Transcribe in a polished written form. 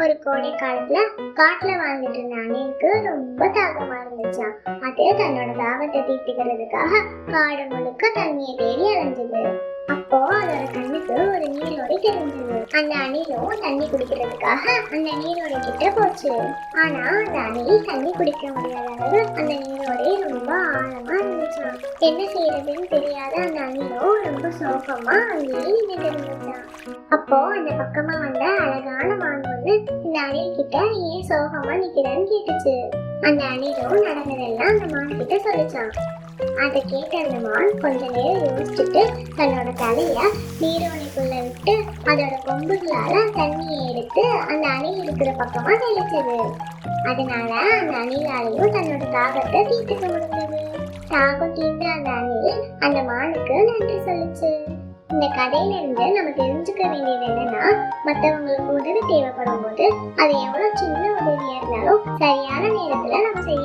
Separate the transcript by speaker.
Speaker 1: ஒரு கோடை காலத்துல காட்டுல வாழ்ந்துட்டு இருந்த அணிலுக்கு ரொம்ப தாகமா இருந்துச்சாம். அது தன்னோட தாகத்தை தீர்த்துக்கிறதுக்காக காடு முழுக்க தண்ணியை தேடி அலைஞ்சது. அப்போ அதோட கண்ணுக்கு ஒரு நீரோடை தெரிஞ்சது. அந்த அணிலும் தண்ணி குடிக்கிறதுக்காக அந்த நீரோடை கிட்ட போச்சு. ஆனா அந்த அணில் தண்ணி குடிக்க முடியாத அளவு அந்த நீரோடை ரொம்ப ஆழமா இருந்துச்சாம். என்ன செய்யறதுன்னு தெரியாத அந்த அணிலும் ரொம்ப சோகமா அங்கேயே நின்றுட்டு இருந்துச்சாம். அப்போ அந்த பக்கமா வந்த அழகான மான் ஒண்ணு இந்த அணில் கிட்ட ஏன் சோகமா நிக்கிறேன்னு கேட்டுச்சு. அந்த அணிலும் நடந்ததெல்லாம் அந்த மான் கிட்ட சொல்லிச்சான். அதை கேட்ட அந்த மான் கொஞ்ச நேரம் யோசிச்சுட்டு தன்னோட தலைய நீரோடைக்குள்ள விட்டு அதோட கொம்புகளால தண்ணியை எடுத்து அந்த அணில் இருக்கிற பக்கமா தெளிச்சது. அதனால அந்த அணிலாலையும் தன்னோட தாகத்தை தீர்த்துக்க முடிஞ்சது. தாகம் தீர்ந்த அந்த அணில் அந்த மானுக்கு நன்றி சொல்லுச்சு. இந்த கதையில இருந்து நம்ம தெரிஞ்சுக்க வேண்டியது என்னன்னா, மற்றவங்களுக்கு உதவி தேவைப்படும் போது அது எவ்வளவு சின்ன உதவியா இருந்தாலும் சரியான நேரத்துல நம்ம செய்ய